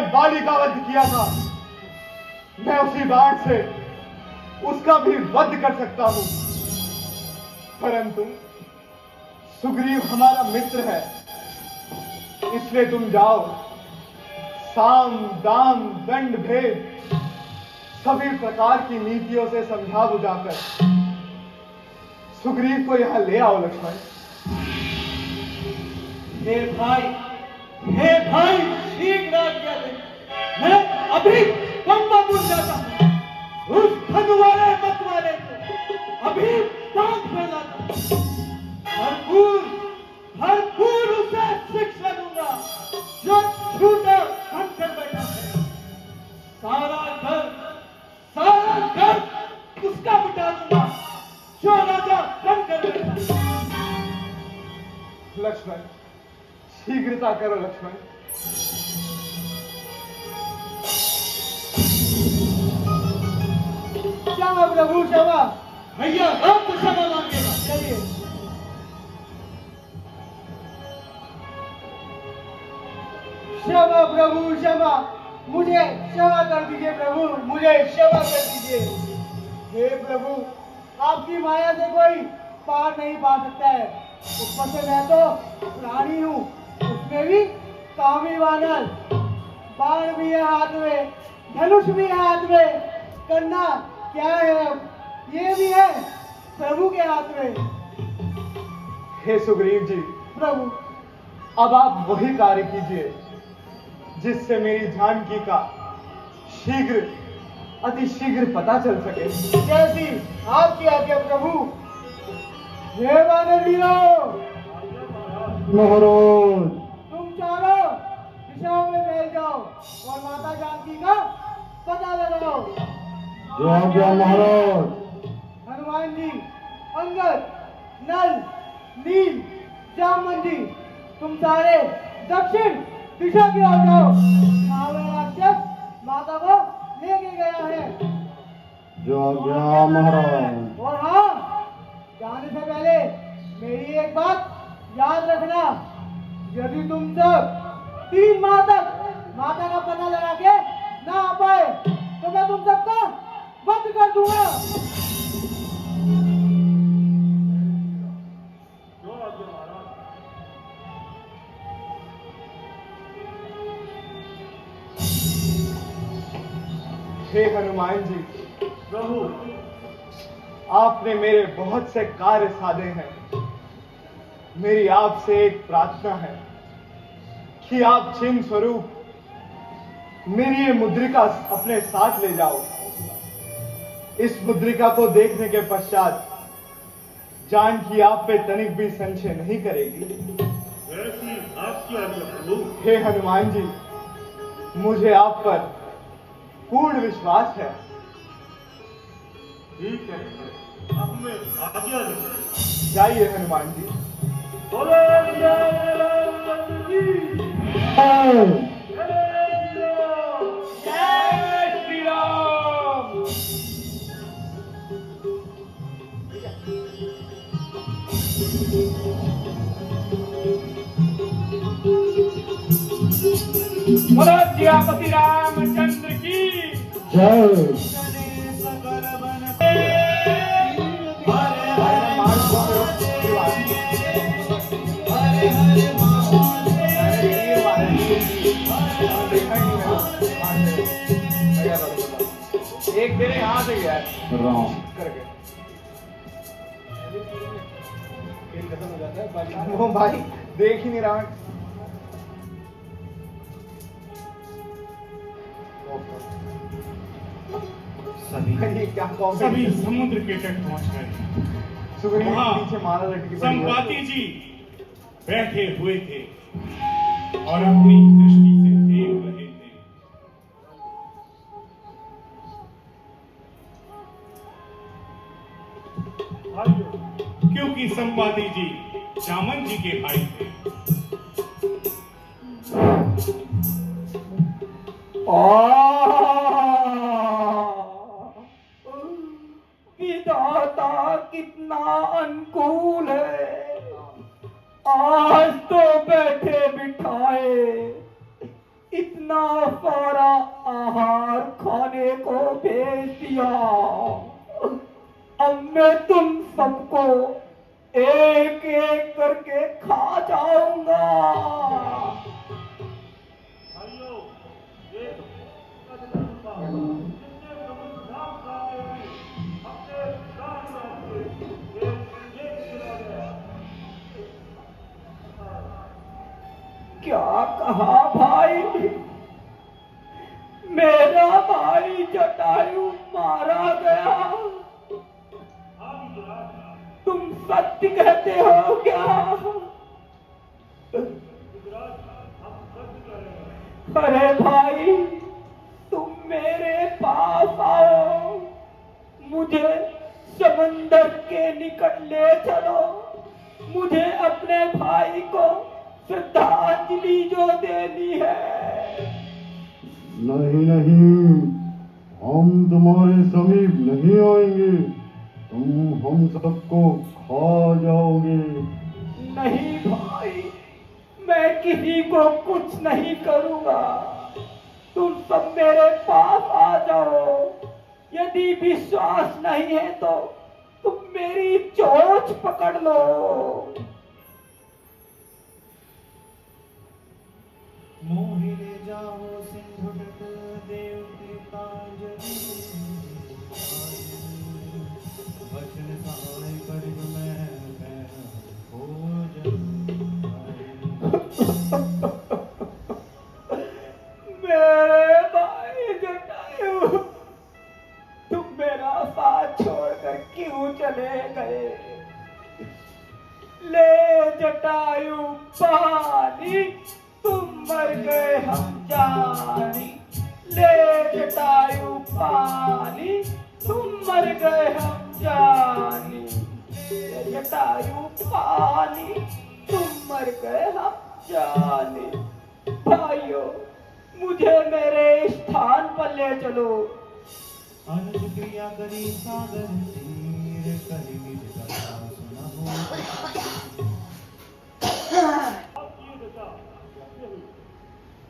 बाली का वध किया था, मैं उसी बाण से उसका भी वध कर सकता हूं। परंतु सुग्रीव हमारा मित्र है, इसलिए तुम जाओ, साम दाम दंड भेद सभी प्रकार की नीतियों से समझा बुझाकर सुग्रीव को यहां ले आओ। लक्ष्मण, हे भाई शीघ्र आज्ञा दे। मैं अभी पंपापुर जाता हूं, उस धनुवारे मतवारे को अभी दांत में लाता हूं। भरपूर उसे शिक्षा दूंगा जो झूठा बनकर बैठा है। सारा घर उसका बिठा दूंगा जो राजा बनकर बैठा है। लक्ष्मण, शीघ्रता करो लक्ष्मण। क्षमा प्रभु क्षमा। भैया अब तो क्षमा मांगेगा। चलिए। क्षमा प्रभु क्षमा, मुझे क्षमा कर दीजिए प्रभु, मुझे क्षमा कर दीजिए। हे प्रभु, आपकी माया से कोई पार नहीं पा सकता है। ऊपर से मैं तो प्राणी हूँ, उसमें भी कामी वानर। बाण भी है हाथ में, धनुष भी है हाथ में, करना क्या है अब, ये भी है प्रभु के हाथ में। हे सुग्रीव जी, प्रभु, अब आप वही कार्य कीजिए जिससे मेरी जानकी का शीघ्र अति शीघ्र पता चल सके। जैसी आपकी आज्ञा प्रभु। हे वानर वीरों, महाराज, तुम चारों दिशाओं में फैल जाओ और माता जानकी का पता लगाओ। जय आज्ञा महाराज। हनुमान जी, अंगद, नल, नील, जामन जी, तुम सारे दक्षिण दिशा की ओर जाओ। महावीर राक्षस माता को लेके गया है। जय आज्ञा महाराज। और हाँ, जाने से पहले मेरी एक बात याद रखना, यदि तुम सब 3 माह तक माता का पता लगा के ना आ पाए तो मैं तुम सबका वध कर दूंगा। हे हनुमान जी, प्रभु, आपने मेरे बहुत से कार्य साधे हैं। मेरी आपसे एक प्रार्थना है कि आप चिन्ह स्वरूप मेरी ये मुद्रिका अपने साथ ले जाओ। इस मुद्रिका को देखने के पश्चात जानकी आप पे तनिक भी संशय नहीं करेगी। ऐसी आपकी आज्ञा प्रभु। हे हनुमान जी, मुझे आप पर पूर्ण विश्वास है। ठीक है, अब मैं आज्ञा दूं। जाइए हनुमान जी। बोलो जय राम जी। जय श्री राम। बोलो सियापति रामचंद्र की जय। एक मेरे हाथ से गया राम करके खत्म हो जाता है। वो भाई देख ही नहीं रहा। ये क्या कौन सभी समुद्र के तट पहुंच गए। सुग्रीव के वहाँ पीछे माला लटकी पड़ी है। संपाति जी बैठे हुए थे और अपनी दृष्टि से देख रहे थे। क्योंकि संपाति जी जामन जी के भाई थे। विधाता कितना अनुकूल है, आज तो बैठे बिठाए इतना अपना सारा आहार खाने को भेज दिया। अब मैं तुम सबको एक एक करके खा जाऊंगा। क्या कहा भाई? मेरा भाई जटायु मारा गया? तुम सत्य कहते हो क्या? अरे भाई, तुम मेरे पास आओ, मुझे समंदर के निकट ले चलो। मुझे अपने भाई को श्रद्धांजलि जो देनी है। नहीं नहीं, हम तुम्हारे समीप नहीं आएंगे। तुम हम सबको खा जाओगे। नहीं भाई, मैं किसी को कुछ नहीं करूंगा। तुम सब मेरे पास आ जाओ। यदि विश्वास नहीं है तो तुम मेरी चोंच पकड़ लो। मोहि ले जाओ सिंधु तट देव के काज। वचन सहाय कर मैं भोजन। मेरे भाई जटायु, तुम मेरा साथ छोड़कर क्यों चले गए? ले जटायु पानी, तुम मर गए हम जानी। ले जटायु पानी, तुम मर गए हम जानी। ले जटायु पानी, तुम मर गए हम जानी। भाइयों, मुझे मेरे स्थान पर ले चलो। अनुज क्रिया करी सागर तीर करी निज कथा सुनहु।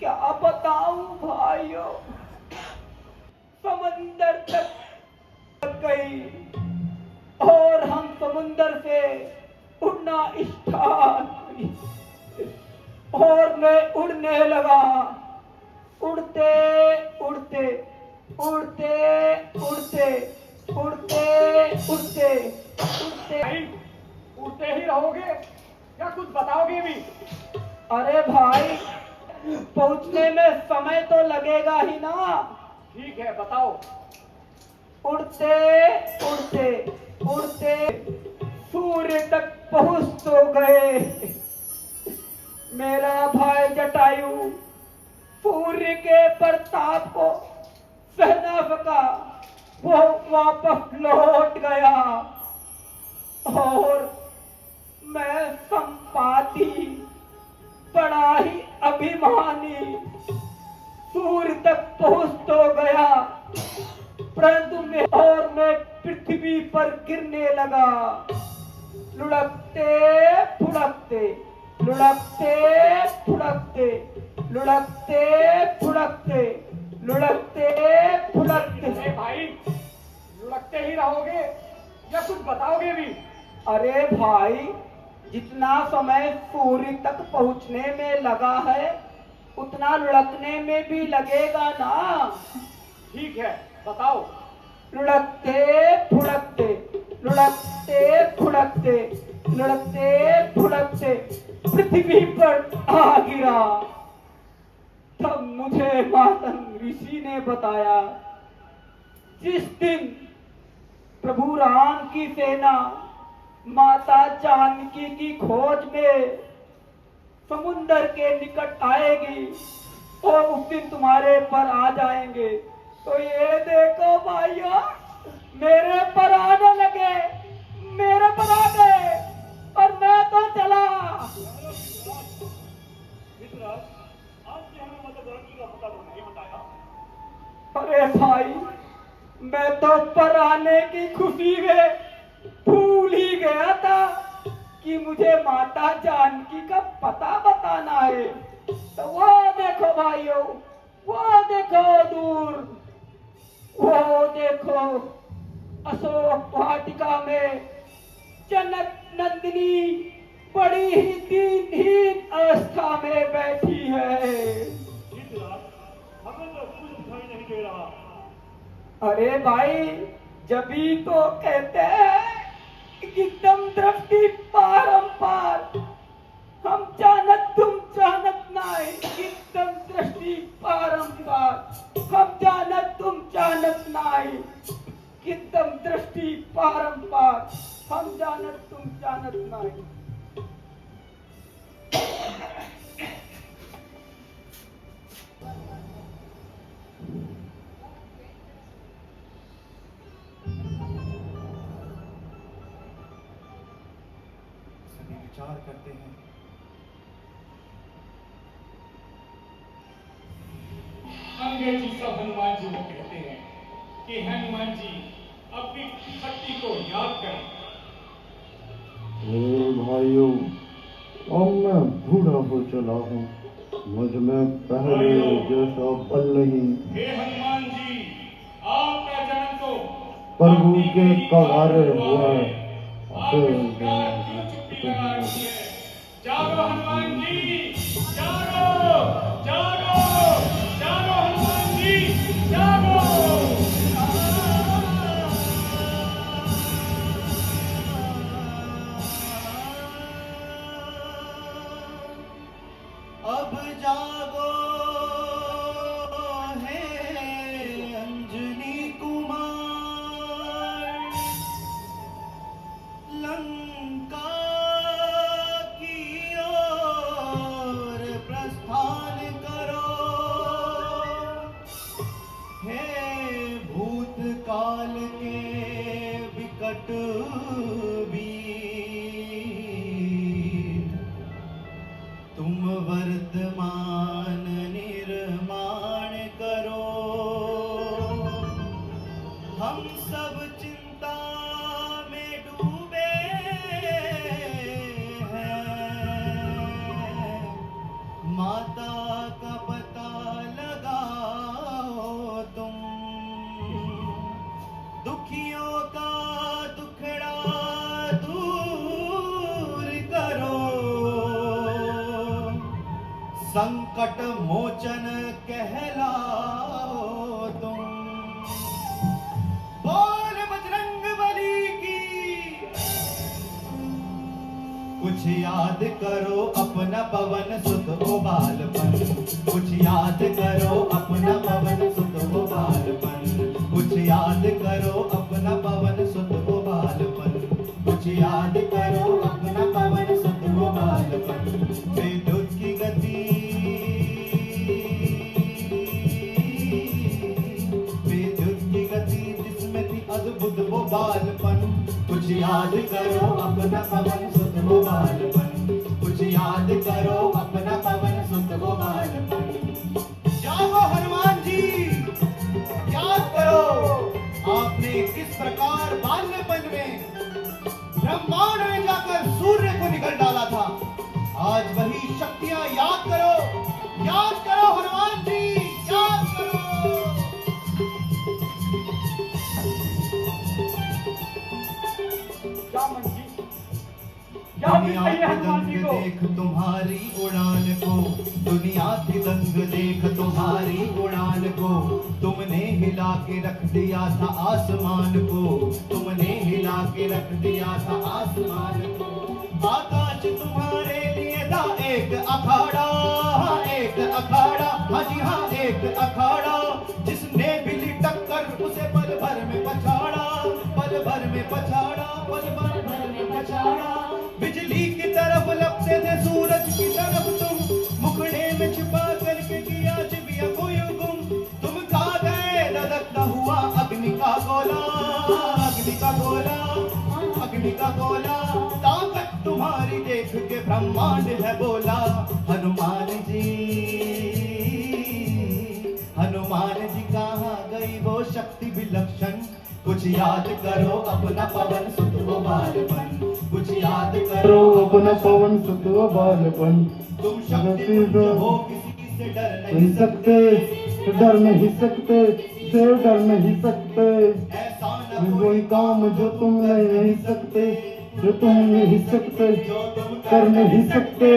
क्या बताऊं भाइयों, समंदर तक गई और हम समुंदर से उड़ना स्टार्ट हुई और मैं उड़ने लगा। उड़ते उड़ते उड़ते उड़ते उड़ते उड़ते उड़ते भाई, उड़ते ही रहोगे या कुछ बताओगे भी? अरे भाई, पहुंचने में समय तो लगेगा ही ना। ठीक है, बताओ। उड़ते उड़ते उड़ते सूर्य तक पहुंच तो गए। मेरा भाई जटायु सूर्य के प्रताप को सह न सका, वो वापस लौट गया और मैं संपाति, बड़ा ही अभिमानी, सूर्य तक पहुंच तो गया, परंतु मैं पृथ्वी पर गिरने लगा। लुढ़कते फुढ़कते लुढ़कते फुढ़कते लुढ़कते फुढ़कते लुढ़कते फुढ़कते। अरे भाई, लुढ़कते ही रहोगे या कुछ बताओगे भी? अरे भाई, जितना समय सूर्य तक पहुंचने में लगा है उतना लुढ़कने में भी लगेगा ना। ठीक है, बताओ। लुढ़कते फुढ़कते लुढ़कते फुढ़कते लुढ़कते फुढ़कते पृथ्वी पर आ गिरा। तब मुझे मातंग ऋषि ने बताया, जिस दिन प्रभु राम की सेना माता जानकी की खोज में समुंदर के निकट आएगी और उस दिन तुम्हारे पर आ जाएंगे। तो ये देखो भाइयों, मेरे पर आने लगे, मेरे पर आ गए और मैं तो चला। अरे भाई, मैं तो पर आने की खुशी में भूल ही गया था कि मुझे माता जानकी का पता बताना है। तो वो देखो भाइयों, वो देखो दूर, वो देखो अशोक वाटिका में जनक नंदिनी बड़ी ही दीनहीन अवस्था में बैठी है। हमें तो कुछ दिखाई नहीं दे रहा। अरे भाई, जभी तो कहते हैं कि एकदम दृष्टि पारंपार, हम जानत तुम जानत नाय, एकदम दृष्टि पारंपार, हम जानत तुम जानत नाय, एकदम दृष्टि पारंपार, हम जानत तुम जानत नाय। सभी विचार करते हैं। अंग्रेजी सब हनुमान जी को कहते हैं कि हनुमान जी अपनी शक्ति को याद करें। हे भाइयों, अब मैं बूढ़ा हो चला हूँ, मुझ में पहले जैसा बल नहीं। हे हनुमान जी, आपका जन्म तो प्रभु अपनी के ही कवारे बात हुआ है। आप इस प्रकार क्यों चुप्पी लगा रखी है? जागो हनुमान जी, जागो, जागो, जागो हनुमान जी, जागो। अब जागो है अंजनी कुमार, लंका की ओर प्रस्थान करो। हे भूतकाल के विकट वीर, तुम वर्तमान निर्माण करो। हम सब चिंता में डूबे हैं, माता का पता लगाओ तुम, दुखियों का दुखड़ा दूर करो। संकट मोचन कहलाओ तुम। बोल बजरंग बली की। कुछ याद करो अपना पवन सुत ओ बालपन, कुछ याद करो अपना पवन सुत ओ बालपन, कुछ याद करो अपना पवन सुत ओ बालपन, कुछ याद करो अपना पवन सुत ओ बालपन। विद्युत की गति, विद्युत की गति जिसमें थी अद्भुत वो बालपन, कुछ याद करो अपना पवन सुत वो बालपन, कुछ याद करो अपना पवन सुत वो बालपन। जागो हनुमान जी, याद करो आपने किस प्रकार बाल्यपन में ब्रह्मांड में जाकर सूर्य को निगल डाला था। आज वही शक्तियां याद करो हनुमान जी, याद करो। क्या मन जी, क्या भी दुनिया चाहिए की हनुमान जी दंग को? देख तुम्हारी उड़ान को, दुनिया की दंग देख तुम्हारी उड़ान को, तुमने हिला के रख दिया था आसमान को, तुमने हिला के रख दिया था आसमान को। आकाश तुम्हारे लिए था एक अखाड़ा, एक अखाड़ा, हाँ जी हाँ एक अखाड़ा, जिसने बिली टक्कर उसे पल भर में पछाड़ा, पल भर में पछाड़ा, पल भर में पछाड़ा। बिजली की तरफ लपटे थे सूरज की तरफ तुम, मुखड़े में छिपा करके किया चिबिया को यूं गुम, तुम खा गए धधकता हुआ अग्नि का गोला, अग्नि का गोला, अग्नि का गोला। ताकत तुम्हारी देख के ब्रह्मांड है बोला। हनुमान जी, हनुमान जी कहाँ गई वो शक्ति विलक्षण, कुछ याद करो अपना पवन सुत वो बालपन, कुछ याद करो अपना पवन सुत वो बालपन। तुम शक्ति हो किसी से डर नहीं नहीं सकते, सकते डर नहीं सकते, देव डर नहीं सकते। ऐसा न वही काम जो तुम नहीं सकते, जो तुम नहीं सकते, कर नहीं सकते।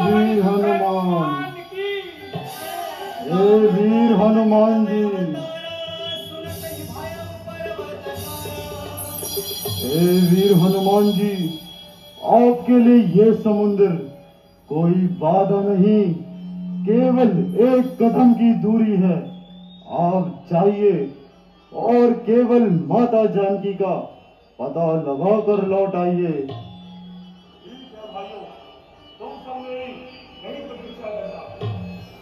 जय हनुमान जी जय। वीर हनुमान जी, हे वीर हनुमान जी, आपके लिए ये समुद्र कोई बाधा नहीं, केवल एक कदम की दूरी है। आप जाइए और केवल माता जानकी का पता लगा कर लौट आइए। भाइयों, तुम सब मेरी नहीं प्रतीक्षा करना,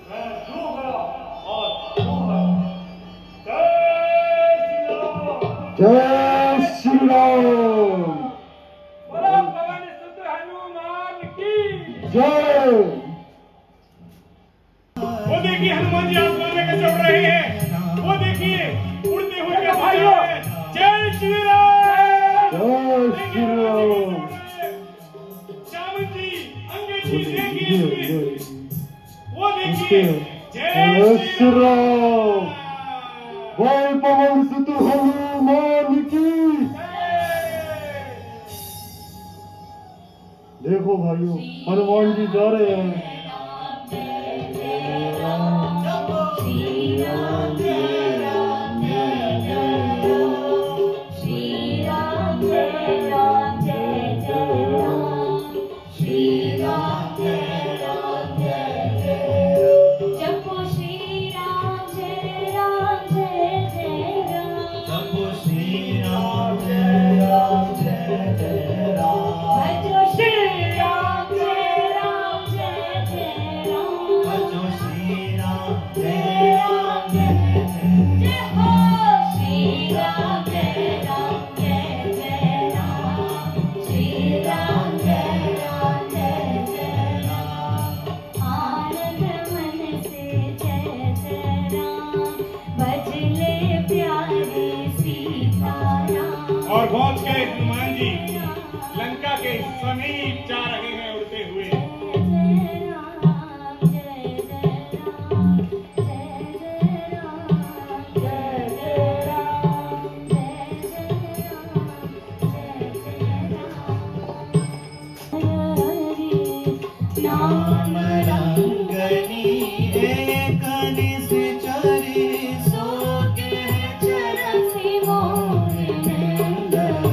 मैं जो गया और जो है। जय श्री राम। बोलो पवन सुत हनुमान की जय। वो देखिए हनुमान जी आसमान में कैसे उड़ रहे हैं, वो देखिए उड़ते हुए कैसे जा रहे हैं। जय श्री राम। जय श्री राम। श्याम जी, अंगद जी देखिए, वो देखिए। जय जय श्री राम। बोल पवन सुत हनुमान की। देखो भाइयों, हनुमान जी जा रहे हैं। और पहुंच गए हनुमान जी लंका के समीप जा रहे हैं उड़ते हुए। नाम रंगनी एक निश्चरी, सो के चरसी मोहि नंदनी।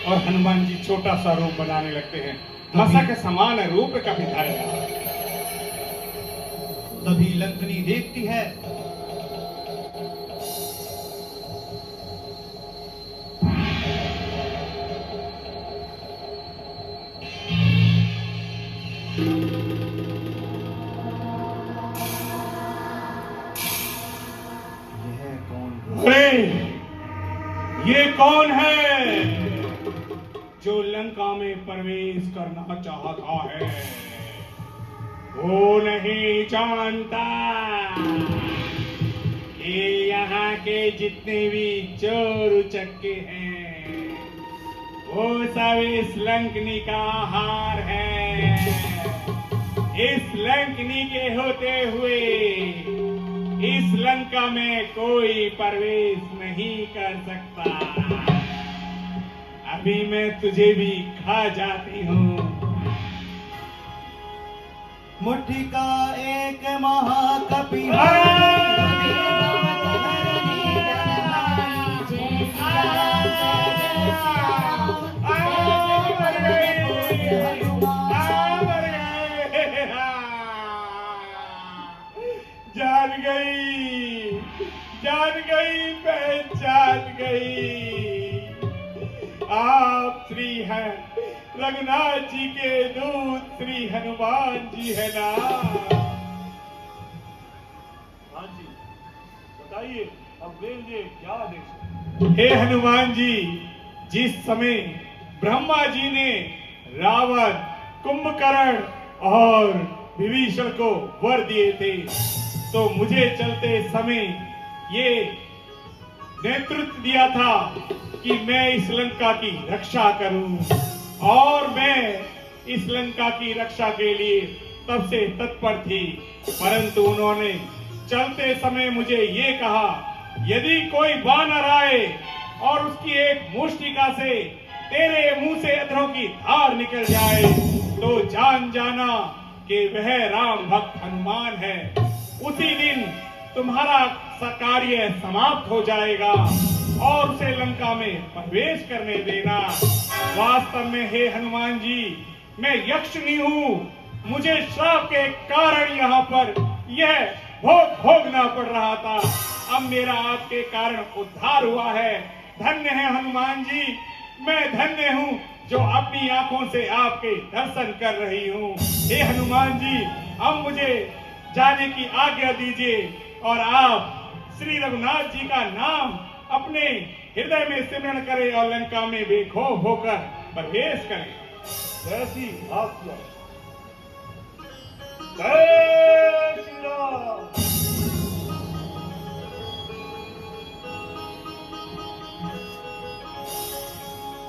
और हनुमान जी छोटा सा रूप बनाने लगते हैं। मसा के समान रूप का विधायक। तभी लंकनी देखती है यह कौन अरे ये कौन है जो लंका में प्रवेश करना चाहता है? वो नहीं जानता कि यहाँ के जितने भी चोर उचक्के हैं वो सब इस लंकनी का आहार है। इस लंकनी के होते हुए इस लंका में कोई प्रवेश नहीं कर सकता। अभी मैं तुझे भी खा जाती हूँ। मुट्ठी का एक महाकपि जान गई पहचान गई। आप श्री हैं रघुनाथ जी के दूत श्री हनुमान जी है ना? हाँ जी, बताइए अब मेरे क्या आदेश? हे हनुमान जी, जिस समय ब्रह्मा जी ने रावण, कुंभकर्ण और विभीषण को वर दिए थे, तो मुझे चलते समय ये नेतृत्व दिया था कि मैं इस लंका की रक्षा करूं, और मैं इस लंका की रक्षा के लिए तब से तत्पर थी। परंतु उन्होंने चलते समय मुझे ये कहा, यदि कोई वानर आए और उसकी एक मुष्टिका से तेरे मुंह से अधरों की धार निकल जाए तो जान जाना कि वह राम भक्त हनुमान है। उसी दिन तुम्हारा कार्य समाप्त हो जाएगा और उसे लंका में प्रवेश करने देना। वास्तव में हे हनुमान जी, मैं यक्षिणी हूँ। मुझे श्राप के कारण यहाँ पर यह भोग भोगना पड़ रहा था। अब मेरा आपके कारण उद्धार हुआ है। धन्य है हनुमान जी, मैं धन्य हूँ जो अपनी आंखों से आपके दर्शन कर रही हूँ। हे हनुमान जी, अब मुझे जाने की आज्ञा दीजिए और आप श्री रघुनाथ जी का नाम अपने हृदय में सिमरण करें और लंका में बेखौफ होकर प्रवेश करें। जैसी आज्ञा। जय श्री राम।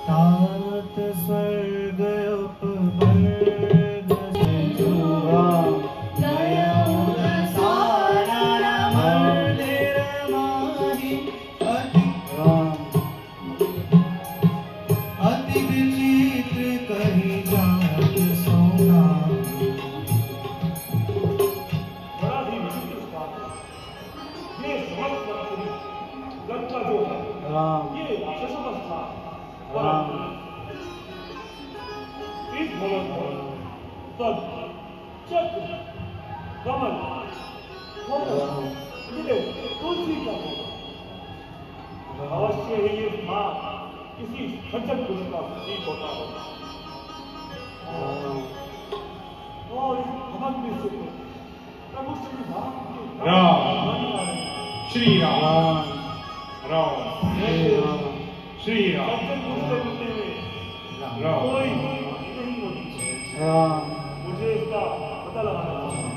तात स्वर्ग उपवर्ग से जुआ गया सारा मंदिर माही अति विचित्र कही जात सोना। बड़ा ही विचित्र बात है। ये समस्त पृथ्वी लंका जो है ये राक्षसों का स्थान। इस भवन पर तब चक्र, कमल, तुलसी का होगा। अवश्य ही ये स्थान किसी सज्जन पुरुष का प्रतीक होता होगा। और इस भवन में से प्रभु श्री राम श्री राम श्री राम सज्जन पुरुष के मिलने में राम। कोई नहीं होती। मुझे इसका पता लगाना है।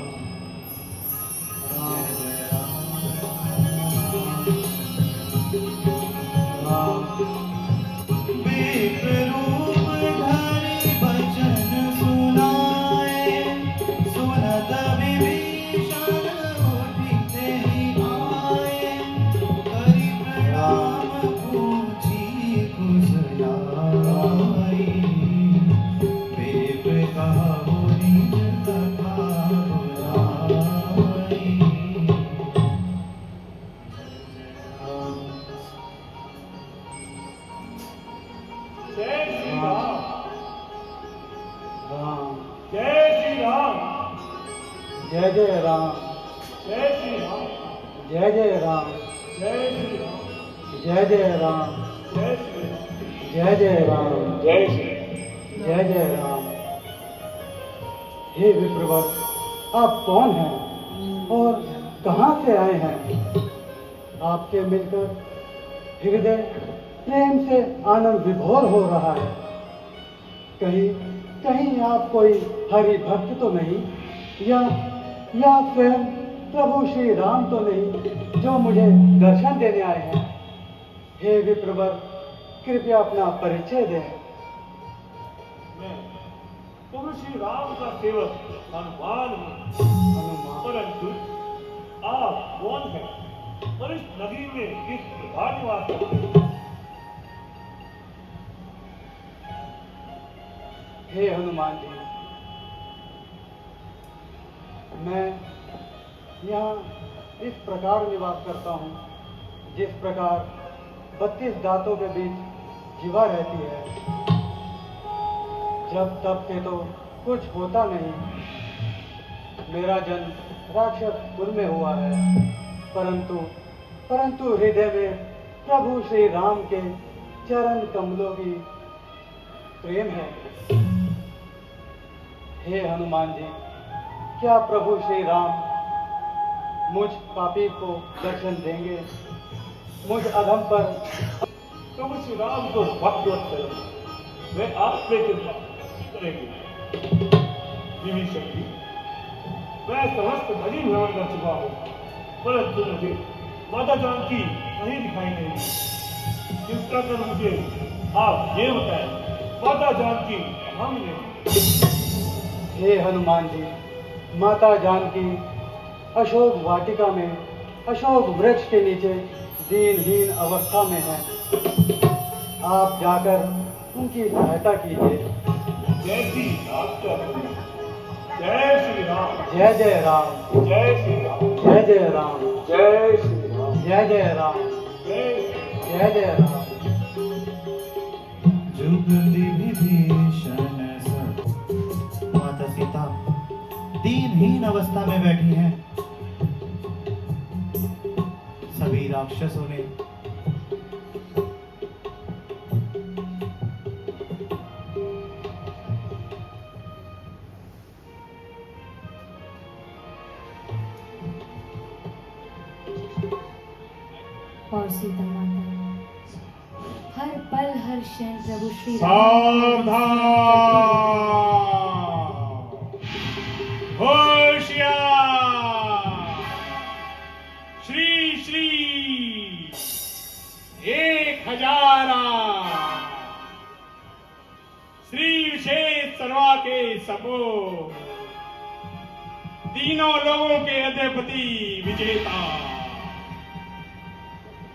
जय राम। जय श्री राम। जय जय राम। जय श्री राम। जय जय राम। जय श्री राम। जय जय राम। जय श्री जय जय राम। हे विप्रवर, आप कौन हैं और कहाँ से आए हैं? आपके मिलकर हृदय प्रेम से आनंद विभोर हो रहा है। कहीं कहीं आप कोई हरि भक्त तो नहीं, या स्वयं प्रभु श्री राम तो नहीं जो मुझे दर्शन देने आए हैं? हे विप्रवर, कृपया अपना परिचय दें। मैं प्रभु श्री राम का सेवक हनुमान हूँ। हनुमान। परंतु आप कौन हैं और इस नदी में किस प्रकार निवास करते हैं? हे हनुमान जी, मैं यहाँ इस प्रकार निवास करता हूँ जिस प्रकार 32 दांतों के बीच जीवा रहती है। जब तब से तो कुछ होता नहीं। मेरा जन्म राक्षस कुल में हुआ है, परंतु हृदय में प्रभु श्री राम के चरण कमलों की प्रेम है। हे हनुमान जी, क्या प्रभु श्री राम मुझ पापी को दर्शन देंगे? मुझ अधम पर प्रभु श्री राम को भक्त करें, वे आप पे कृपा करेंगे। विभीषण जी, मैं समस्त नदी भ्रमण कर चुका हूँ, परंतु मुझे माता जानकी कहीं दिखाई नहीं दी। चिंता कर मुझे आप ये बताएं, माता जानकी कहाँ मिलेगी? हे हनुमान जी, माता जानकी अशोक वाटिका में अशोक वृक्ष के नीचे दीनहीन अवस्था में है। आप जाकर उनकी सहायता कीजिए। जय श्री राम। जय श्री राम। जय जय राम। जय श्री राम। जय जय राम। जय श्री राम। जय जय राम। जय जय राम। जुग विभीषण सब। माता सीता दीनहीन अवस्था में बैठी हैं। सभी राक्षसों ने और सीता माता हर पल हर क्षण प्रभु श्री राम होशियार। श्री श्री 1000 श्री विशेष सर्वा के सबो, तीनों लोगों के अधिपति विजेता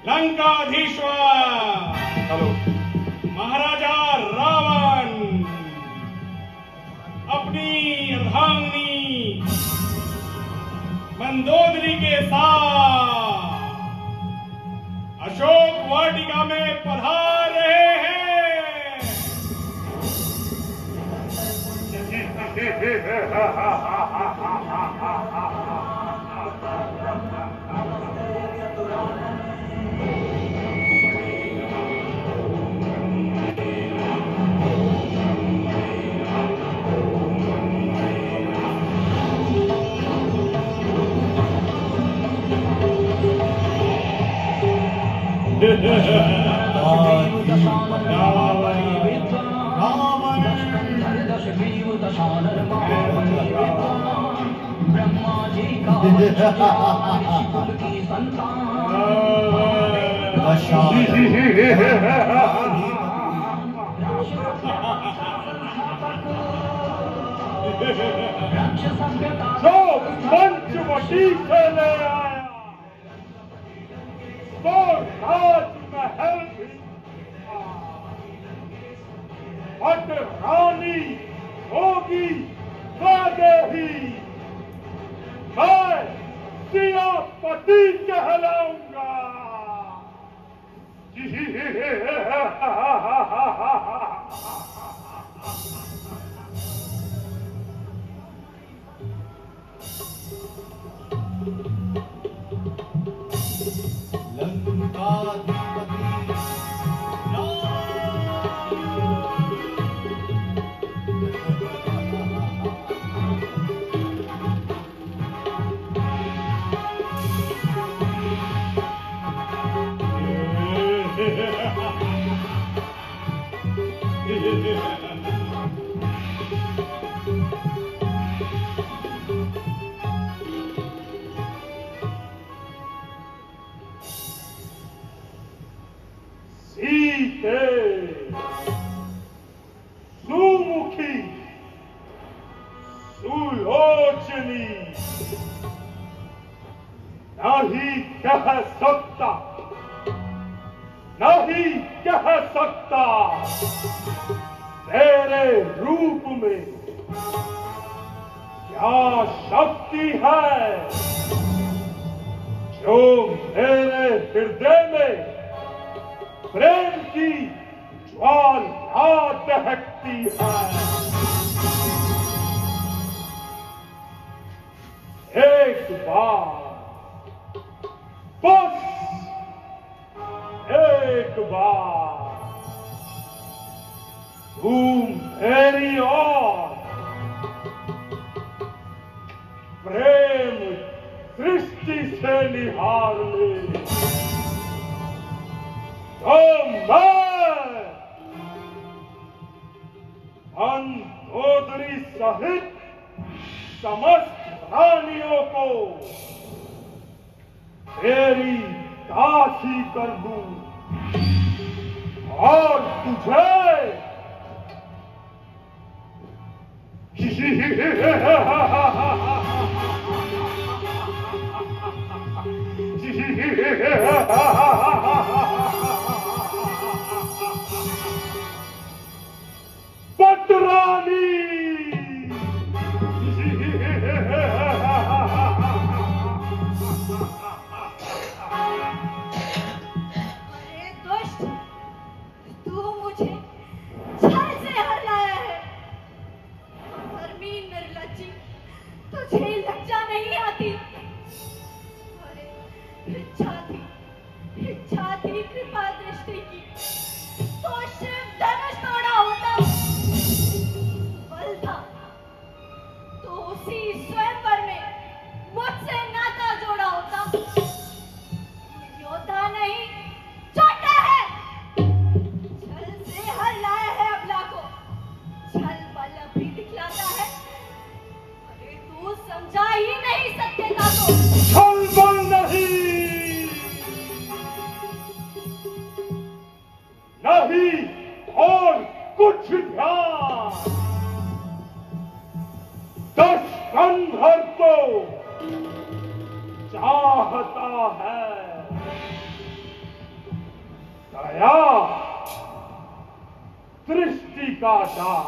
लंकाधीश्वर महाराजा रावण अपनी अर्धांगिनी मंदोदरी के साथ अशोक वाटिका में पधार रहे हैं। जो पंचवटी से ले आया तो राजमहल भी हट रानी होगी स्वादेही। मैं सियापति कहलाऊंगा। सीते सुमुखी सुलोचनी नहीं कह सकता, नहीं कह सकता तेरे रूप में क्या शक्ति है जो मेरे हृदय में प्रेम की ज्वाला दहकती है। एक बार, बस एक बार तू मेरी ओर प्रेम दृष्टि से निहार ले तो मैं मंदोदरी सहित समस्त प्राणियों को तेरी दासी कर दूं और तुझे पटरानी अरे दुष्ट, तू मुझे छल से हराया है। धर्मी निर्लज्जी, तुझे लज्जा नहीं आती। अरे इच्छा थी कृपा दृष्टि की, तो शिव धनुष तोड़ा होता। बल था तो उसी स्वयंवर में मुझसे नाता जोड़ा होता। योद्धा नहीं, छोटा है। छल से हर लाया है अबला को, छल बल भी दिखलाता है। अरे तू समझा ही नहीं सत्यता को। छल बल नहीं, नहीं और कुछ ध्यान। दस कंधर को चाहता है दया दृष्टि का दान,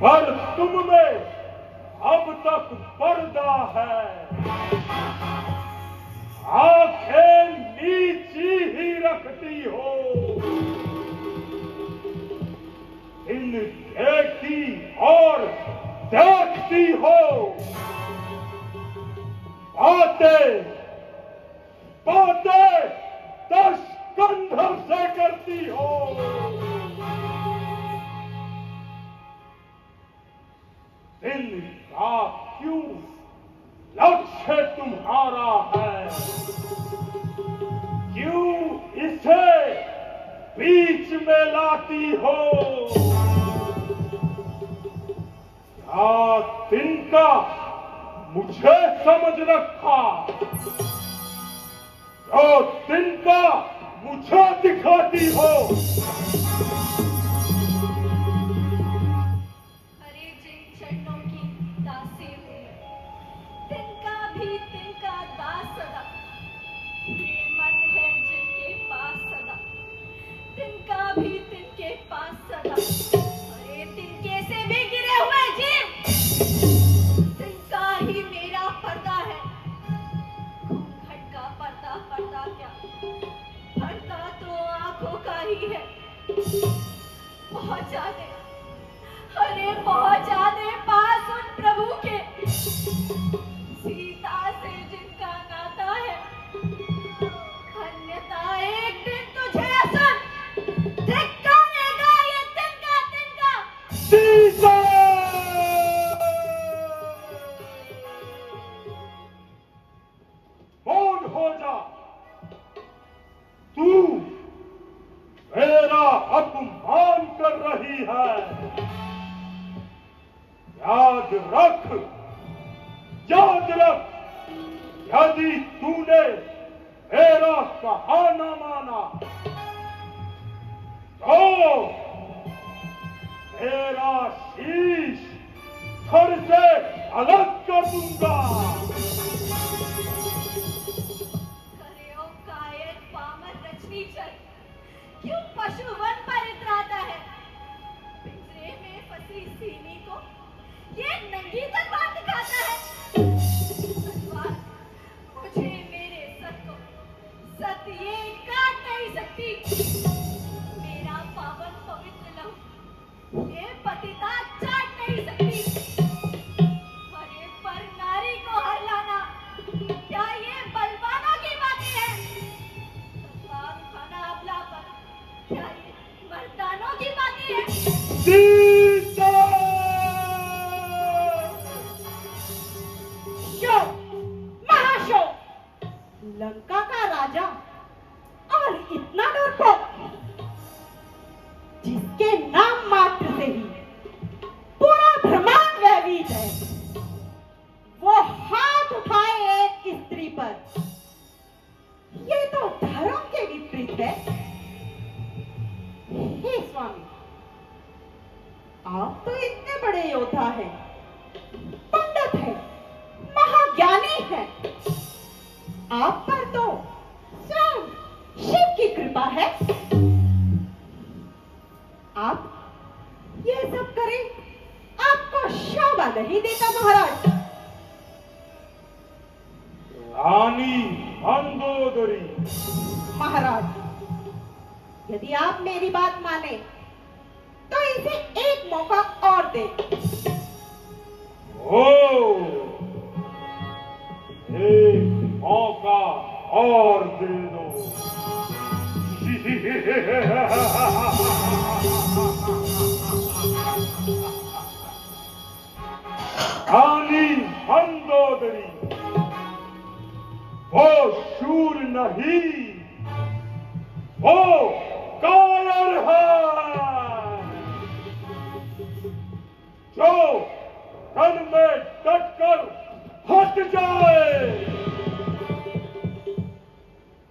पर तुम में अब तक पर्दा है। आंखें नीची ही रखती हो, इन देखती और देखती हो। बातें दस कंधर से करती हो। दिल का क्यों लक्ष्य तुम्हारा है, क्यों इसे बीच में लाती हो। क्या तिनका मुझे समझ रखा, जो तिनका मुझे दिखाती हो। अरे जिन चरणों की दासी हूँ मैं, तिनका दास सदा। ये मन है जिनके पास सदा, तिनका पास सदा। अरे तिनके से भी गिरे हुए जीव, तिनका ही मेरा पर्दा है। घूंघट का पर्दा क्या, पर्दा तो आंखों का ही है। पहुंचा दे, अरे पहुंचा दे पास उन प्रभु के, सीता से जिनका नाता है। अन्यथा एक दिन तुझे असर धिक्कारेगा ये तिनका। सीता! मौन हो जा, तू मेरा अपमान कर रही है। याद रख, यदि तूने मेरा कहा न माना तो मेरा शीश धड़ से अलग कर दूंगा। अरे ओ कायर पामर रजनीचर, क्यों पशु वन पर इतराता है? पिंजरे में फंसी सीनी को ये नंगी तलवार दिखाता है। तलवार मुझे मेरे सत को सत ये काट नहीं सकती। मेरा पावन पवित्र लहू ये पतिता चाट नहीं सकती। अरे पर नारी को हरलाना क्या ये बलवानों की बातें हैं? तलवार उठाना अबला पर क्या ये मर्दानों की बातें हैं? सीता! शो, महाशो, लंका का राजा और इतना डरपोक, जिसके नाम मात्र से ही पूरा ब्रह्मांड भयभीत है, वो हाथ उठाए एक स्त्री पर। ये तो धर्म के विपरीत है। हे स्वामी, आप तो इतने बड़े योद्धा हैं, पंडित हैं, महाज्ञानी हैं। आप पर तो स्वयं शिव की कृपा है। आप ये सब करें, आपको शोभा नहीं देता महाराज। रानी मंदोदरी, महाराज, यदि आप मेरी बात माने तो इसे एक मौका और दे। ओ एक मौका और दे दो। रानी मंदोदरी वो शूर नहीं, वो कायर है, जो रण में डटकर हट जाए।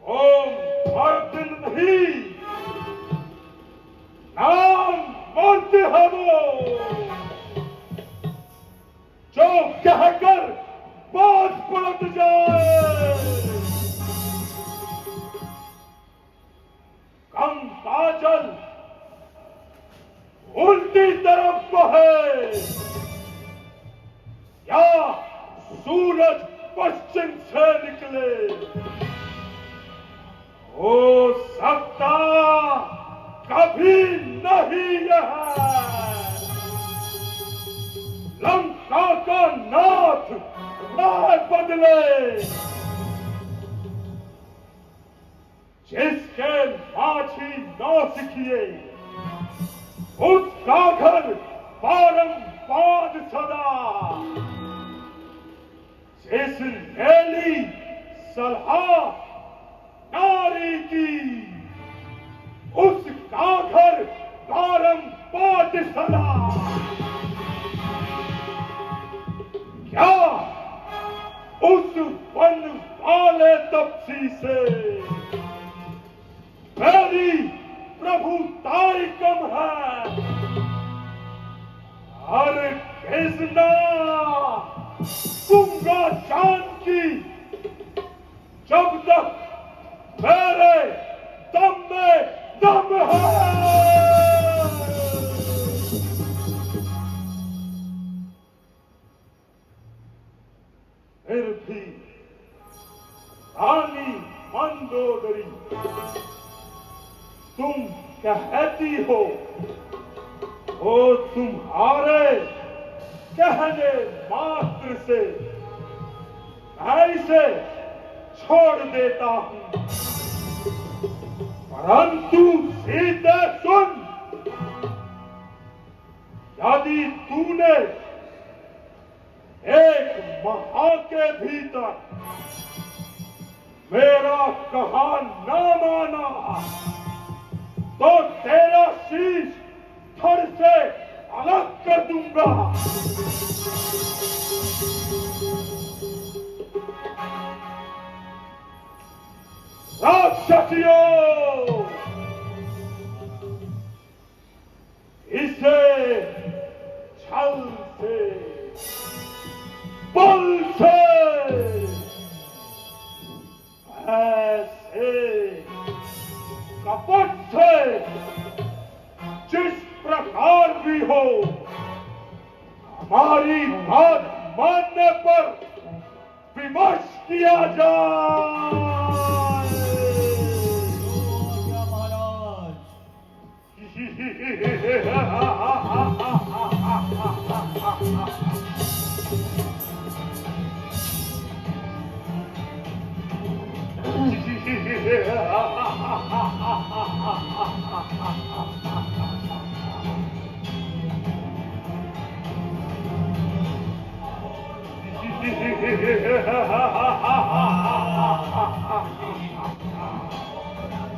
ओम मर्द नहीं, नाम मर्द है वो, जो कहकर बाज पलट जाए। कम काजल उल्टी तरफ को है, या सूरज पश्चिम से निकले। हो सकता कभी नहीं यह लंका का नाथ राह बदले। जिसके माझी नौसिखिए उसका घर बारंबार सदा। जिस लेली सलाह नारी की उसका घर बारंबार सदा। क्या उस वन वाले तपसी से मेरी प्रभुताई कम है? हर कृष्णा गंगा जानकी जब तक मेरे दम में दम है। फिर भी रानी मंदोदरी, तुम कहती हो वो तुम्हारे कहने मात्र से मैं इसे छोड़ देता हूं। परंतु सीधे सुन, यदि तूने एक माह के भीतर मेरा कहा न माना तो तेरा शीश धड़ से अलग कर दूंगा। राक्षसियों, इसे छल से, बल से, ऐसे कपट से, जिस प्रकार भी हो, हमारी बात मानने पर विमर्श किया जाए।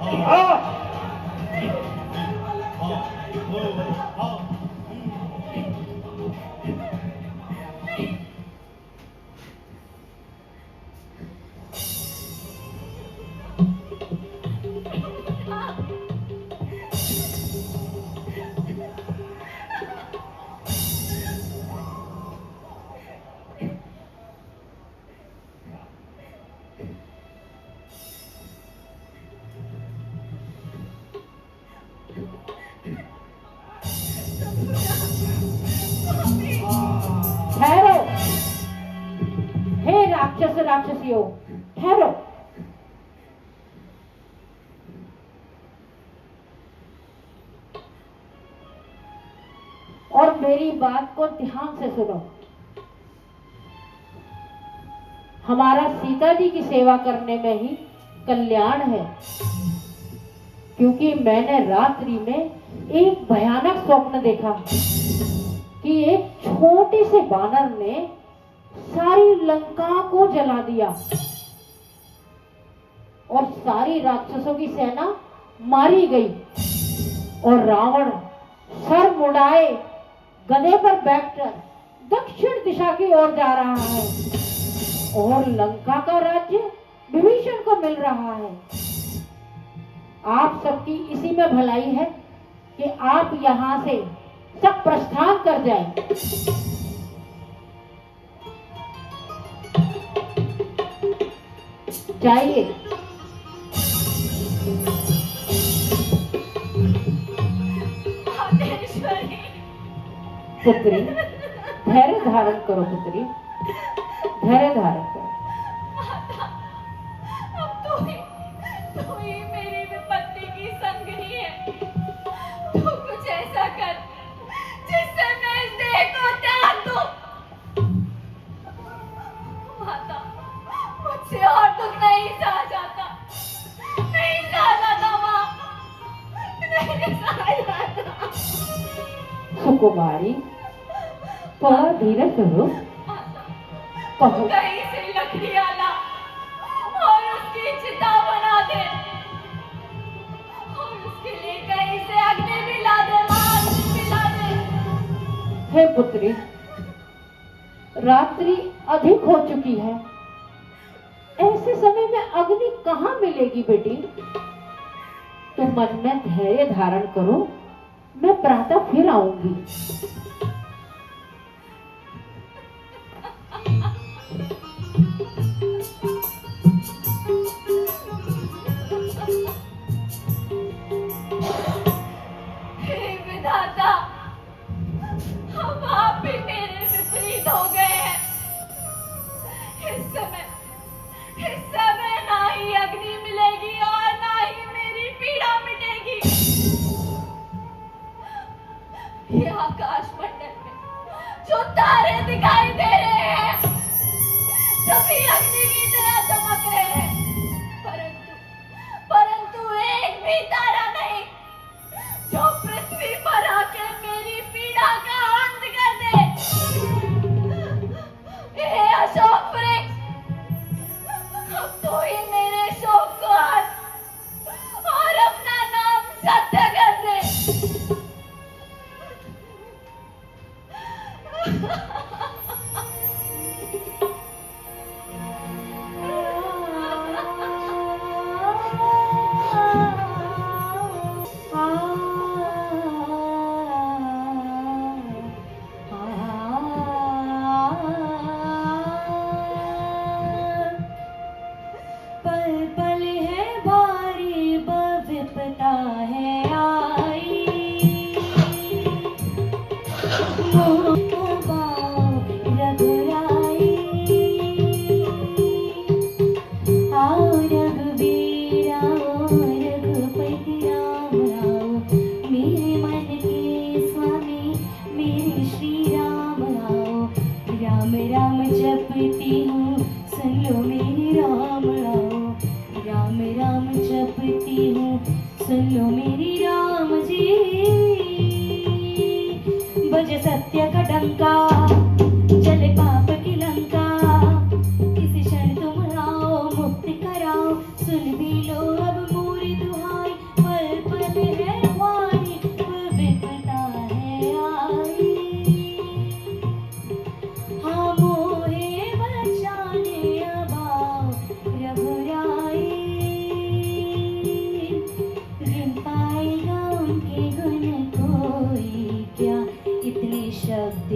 महाराज। ठहरो, हे राक्षस राक्षसियों, ठहरो। और मेरी बात को ध्यान से सुनो। हमारा सीता जी की सेवा करने में ही कल्याण है, क्योंकि मैंने रात्रि में एक भयानक स्वप्न देखा कि एक छोटे से बानर ने सारी लंका को जला दिया और सारी राक्षसों की सेना मारी गई और रावण सर मुड़ाए गधे पर बैठकर दक्षिण दिशा की ओर जा रहा है और लंका का राज्य विभीषण को मिल रहा है। आप सबकी इसी में भलाई है कि आप यहां से सब प्रस्थान कर जाएं। जाइए। मातेश्वरी, पुत्री, धैर्य धारण करो पुत्री, धैर्य धारण करो। माता, अब तू ही मेरी विपत्ति की संगिनी है। तू कुछ ऐसा कर जिससे मैं इस देह को त्याग दूं। माता, मुझसे और दुख नहीं सहा जाता, नहीं सहा जाता माँ, नहीं सहा जाता। सुकुमारी, थोड़ा धीरे करो। कहो। कहीं से लकड़ी ला और उसकी चिता बना दे और उसके लिए कहीं से अग्नि भी ला दे, माँ, अग्नि भी ला दे। हे पुत्री, रात्रि अधिक हो चुकी है, ऐसे समय में अग्नि कहाँ मिलेगी बेटी? तुम मन में धैर्य धारण करो, मैं प्रातः फिर आऊंगी। हे विधाता, हम आप भी मेरे विपरीत हो गए हैं। इस समय ना ही अग्नि मिलेगी और ना ही मेरी पीड़ा मिटेगी। ये आकाश मंडल में जो तारे दिखाई दे रहे हैं सभी अग्नि की तरह चमक रहे हैं, परंतु एक भी तारा नहीं जो पृथ्वी पर आके मेरी पीड़ा का अंत कर दे। हे अशोक वृक्ष, अब तो ही मेरे शोक को हट और अपना नाम सत्य कर दे। सुन लो मेरी राम जी, बजे सत्य का डंका, जले पाप की लंका, किसी क्षण तुम आओ मुक्ति कराओ, सुन भी लो अब मोरी दुहाई, पल पल है वारी, विपदा है आई, हाँ मोहे बचाने अब आओ रघुराई, गिन पाएगा उनके गुण कोई क्या, इतने शब्द